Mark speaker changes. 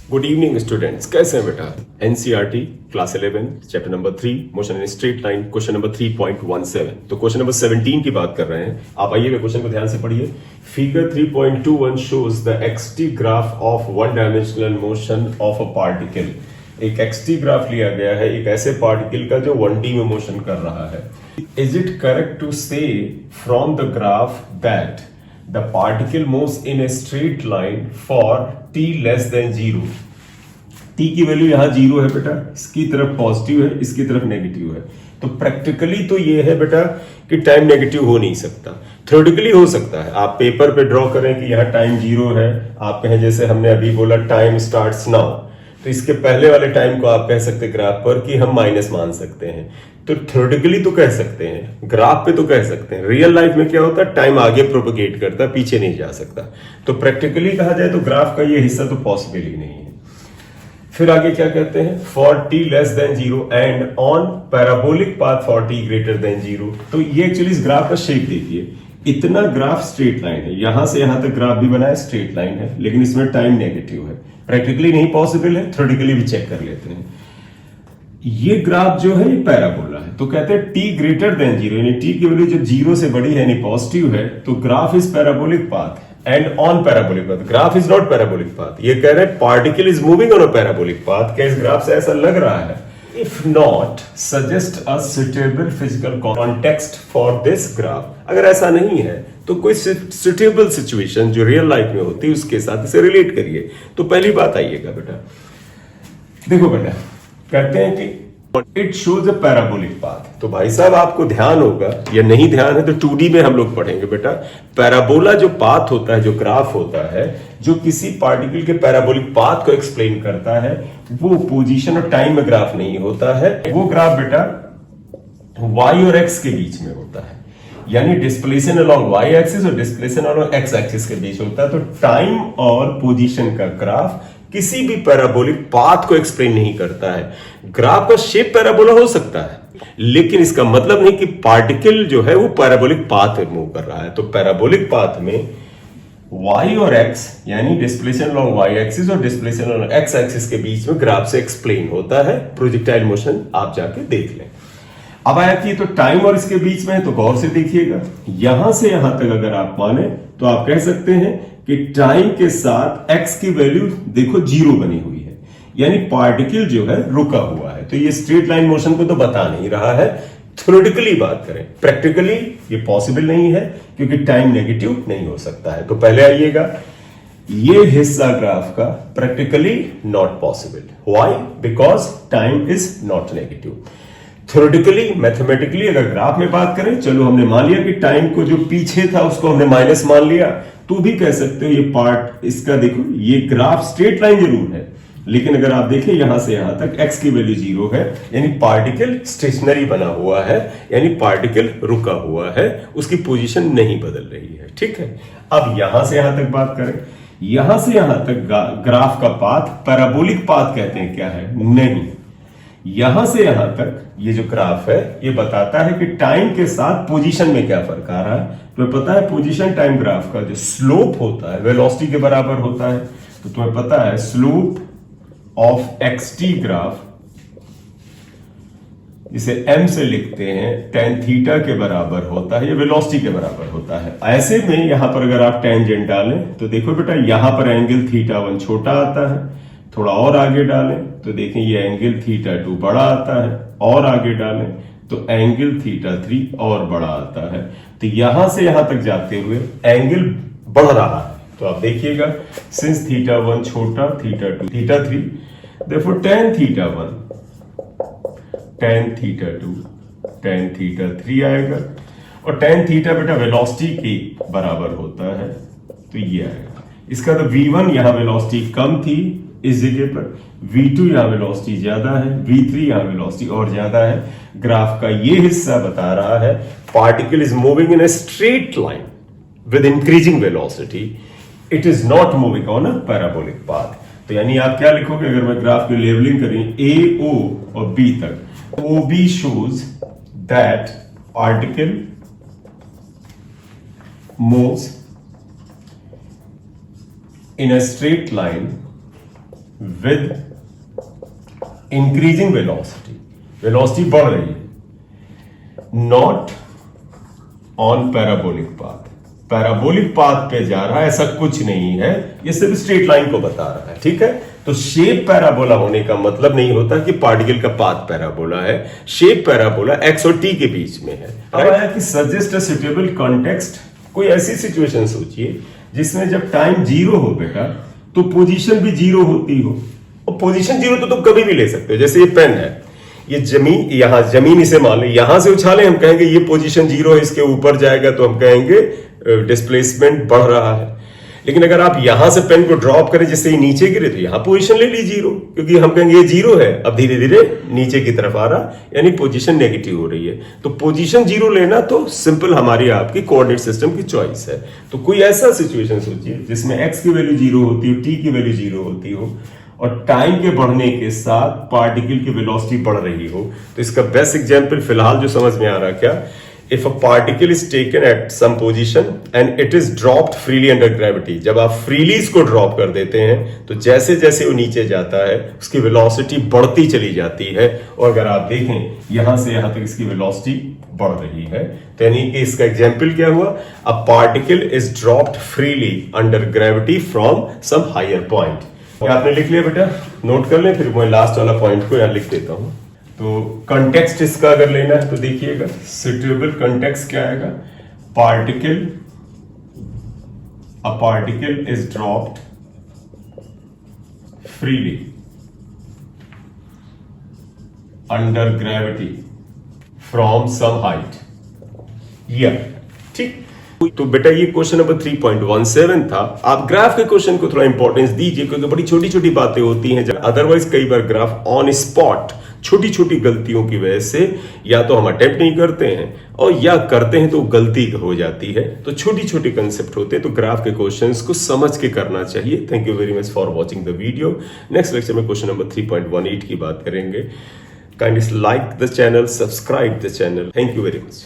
Speaker 1: Good evening students, कैसे हैं बेटा। NCERT class 11 chapter number 3 motion in straight line question number 3.17। तो question number 17 की बात कर रहे हैं। आप आइए क्वेश्चन को ध्यान से पढ़िए। Figure 3.21 shows the XT graph of one dimensional motion of a particle. एक एक्सटी ग्राफ लिया गया है एक ऐसे पार्टिकल का जो 1D में मोशन कर रहा है। इज इट करेक्ट टू से from the graph that the particle moves in a straight line for t less than 0। t की वैल्यू यहां 0 है बेटा, इसकी तरफ पॉजिटिव है, इसकी तरफ नेगेटिव है। तो प्रैक्टिकली तो ये है बेटा कि टाइम नेगेटिव हो नहीं सकता। थ्योरेटिकली हो सकता है। आप पेपर पे ड्रॉ करें कि यहां टाइम 0 है, आप कहें जैसे हमने अभी बोला टाइम स्टार्ट्स नाउ, तो इसके पहले वाले टाइम को आप कह सकते ग्राफ पर कि हम माइनस मान सकते हैं। तो थ्योरेटिकली तो कह सकते हैं, ग्राफ पे तो कह सकते हैं। रियल लाइफ में क्या होता है, टाइम आगे प्रोपगेट करता है, पीछे नहीं जा सकता। तो प्रैक्टिकली कहा जाए तो ग्राफ का ये हिस्सा तो पॉसिबल ही नहीं है। फिर आगे क्या कहते हैं, for T less than 0 and on parabolic path for T greater than 0। तो ये एक्चुअली इस ग्राफ का शेप देखिए, इतना ग्राफ स्ट्रेट लाइन है, यहां से यहां तक ग्राफ भी बना है, स्ट्रेट लाइन है, लेकिन इसमें टाइम नेगेटिव है। प्रैक्टिकली नहीं पॉसिबल है, थ्योरेटिकली भी चेक कर लेते हैं। ये ग्राफ जो है ये पैराबोला है, तो कहते हैं टी ग्रेटर देन 0, यानी टी की वैल्यू जब 0 से बड़ी है यानी पॉजिटिव है, तो graph is parabolic path and on parabolic path. Graph is not parabolic path. ये कह रहे हैं particle is moving on a parabolic path. क्या इस ग्राफ से ऐसा लग रहा है? If not suggest a suitable physical context for this graph. अगर ऐसा नहीं है तो कोई सुटेबल सिचुएशन जो रियल लाइफ में होती है उसके साथ इसे रिलेट करिए। तो पहली बात आइएगा बेटा, देखो बेटा, कहते हैं कि it shows a parabolic path. तो भाई साहब आपको ध्यान होगा, या नहीं ध्यान है तो 2D में हम लोग पढ़ेंगे बेटा। पैराबोला जो पाथ होता है, जो ग्राफ होता है, जो किसी पार्टिकल के पैराबोलिक पाथ को एक्सप्लेन करता है, वो पोजीशन और टाइम में ग्राफ नहीं होता है। वो ग्राफ बेटा y और x के बीच में होता है, यानी डिस्प्लेसन अलोंग y एक्सिस और डिस्प्लेसन अलोंग x एक्सिस के बीच होता है। तो टाइम और पोजीशन का ग्राफ किसी भी पैराबोलिक पाथ को एक्सप्लेन नहीं करता है। ग्राफ का शेप पैराबोला हो सकता है, लेकिन इसका मतलब नहीं कि पार्टिकल जो है वो पैराबोलिक पाथ में मूव कर रहा है। तो पैराबोलिक पाथ में y और x यानी डिस्प्लेसन अलोंग y एक्सिस और डिस्प्लेसन अलोंग x एक्सिस के बीच में ग्राफ से एक्सप्लेन होता है। प्रोजेक्टाइल मोशन आप जाके देख लें। अब आया कि तो टाइम और इसके बीच में है, तो गौर से देखिएगा, यहां से यहां तक अगर आप माने तो आप कह सकते हैं कि टाइम के साथ x की वैल्यू देखो 0 बनी हुई है, यानी पार्टिकल जो है रुका हुआ है। तो ये स्ट्रेट लाइन मोशन को तो बता नहीं रहा है। थ्योरेटिकली बात करें, प्रैक्टिकली ये पॉसिबल नहीं है क्योंकि टाइम नेगेटिव नहीं हो सकता है। तो पहले आइएगा, ये हिस्सा ग्राफ का practically not possible. Why? Because time is not negative. Theoretically mathematically अगर ग्राफ में बात करें, चलो हमने मान लिया कि टाइम को जो पीछे था उसको हमने माइनस मान लिया, तो भी कह सकते हो ये पार्ट इसका देखो, ये ग्राफ स्ट्रेट लाइन जरूर है, लेकिन अगर आप देखें यहां से यहां तक x की वैल्यू 0 है, यानी पार्टिकल स्टेशनरी बना हुआ है, यानी पार्टिकल रुका हुआ है, उसकी पोजीशन नहीं बदल रही है। ठीक है, अब यहां से यहां तक बात करें, यहां से यहां तक ग्राफ का पाथ पैराबोलिक पाथ कहते हैं क्या है? नहीं। यहां से यहां तक ये जो ग्राफ है ये बताता है कि टाइम के साथ पोजीशन में क्या फर्क आ रहा है। तुम्हें पता है पोजीशन टाइम ग्राफ का जो स्लोप होता है वेलोसिटी के बराबर होता है। तो तुम्हें पता है स्लोप ऑफ एक्सटी ग्राफ, जिसे m से लिखते हैं, tan थीटा के बराबर होता है, ये वेलोसिटी के बराबर होता है। ऐसे में यहां पर अगर आप टेंजेंट डालें तो देखो बेटा यहां पर एंगल θ1 छोटा आता है, थोड़ा और आगे डालें तो देखें ये एंगल θ2 बड़ा आता है, और आगे डालें तो एंगल θ3 और बड़ा आता है। तो यहां से यहां तक जाते हुए एंगल बढ़ रहा है। तो आप देखिएगा, सिंस θ1 छोटा, θ2 θ3, therefore tan θ1 tan θ2 tan θ3 आएगा, और tan θ बेटा वेलोसिटी के बराबर होता है, तो ये आएगा। इसका तो v1 यहां वेलोसिटी कम थी इस जगह पर, v2 यहां वेलोसिटी ज्यादा है, v3 यहां वेलोसिटी और ज्यादा है। ग्राफ का ये हिस्सा बता रहा है particle is moving in a straight line with increasing velocity, it is not moving on a parabolic path. तो यानी आप क्या लिखोगे अगर मैं ग्राफ की लेबलिंग करें a, o और b तक, OB shows that particle moves in a straight line with increasing velocity, velocity बढ़ रही है, not on parabolic path, parabolic path पे जा रहा है ऐसा कुछ नहीं है, ये सिर्फ स्ट्रेट लाइन को बता रहा है। ठीक है, तो शेप पैराबोला होने का मतलब नहीं होता कि पार्टिकल का पाथ पैराबोला है, शेप पैराबोला एक्स और टी के बीच में है। अब आया कि सजेस्ट अ सुटेबल कॉन्टेक्स्ट, कोई ऐसी सिचुएशन सोचिए जिसमें जब टाइम जीरो हो बेटा तो पोजीशन भी जीरो होती हो, और पोजीशन जीरो तो तुम कभी भी ले सकते हो। जैसे ये पेन है, ये जमीन, यहां जमीन इसे मान लो, यहां से उछाले हम कहेंगे ये पोजीशन जीरो है, इसके ऊपर जाएगा तो हम कहेंगे डिस्प्लेसमेंट बढ़ रहा है। लेकिन अगर आप यहां से पेन को ड्रॉप करें जिससे ये नीचे गिरे तो यहां पोजीशन ले ली जीरो, क्योंकि हम कहेंगे ये जीरो है, अब धीरे धीरे नीचे की तरफ आ रहा, यानी पोजीशन नेगेटिव हो रही है। तो पोजीशन जीरो लेना तो सिंपल हमारी आपकी कोऑर्डिनेट सिस्टम की चॉइस है। तो कोई ऐसा सिचुएशन सोचिए जिसमें एक्स की वैल्यू जीरो होती हो, टी की वैल्यू जीरो होती हो, और टाइम के बढ़ने के साथ पार्टिकल की वेलोसिटी बढ़ रही हो। तो इसका बेस्ट एग्जांपल फिलहाल जो समझ में आ रहा क्या, if a particle is taken at some position and it is dropped freely under gravity, जब आप फ्रीली इसको ड्रॉप कर देते हैं तो जैसे जैसे वो नीचे जाता है उसकी वेलोसिटी बढ़ती चली जाती है। और अगर आप देखें यहां से यहां तक इसकी वेलोसिटी बढ़ रही है, तो यानी कि इसका एग्जांपल क्या हुआ, a particle is dropped freely under gravity from some higher point. आपने लिख लिया बेटा, नोट कर लें, फिर मैं लास्ट वाला पॉइंट को यहां लिख देता हूं। तो कंटेक्स्ट इसका अगर लेना है तो देखिएगा, सुटेबल कंटेक्स्ट क्या आएगा, a particle is dropped freely under gravity from some height, या ठीक। तो बेटा ये क्वेश्चन नंबर 3.17 था। आप ग्राफ के क्वेश्चन को थोड़ा इंपॉर्टेंस दीजिए, क्योंकि बड़ी छोटी छोटी बातें होती हैं, अदरवाइज कई बार ग्राफ ऑन स्पॉट छोटी छोटी गलतियों की वजह से या तो हम अटेम्प्ट नहीं करते हैं, और या करते हैं तो गलती हो जाती है। तो छोटी छोटी कंसेप्ट होते हैं, तो ग्राफ के क्वेश्चंस को समझ के करना चाहिए। Thank you very much for watching the video. Next lecture में क्वेश्चन नंबर 3.18 की बात करेंगे। Kindly like the channel, subscribe the channel. Thank you very much.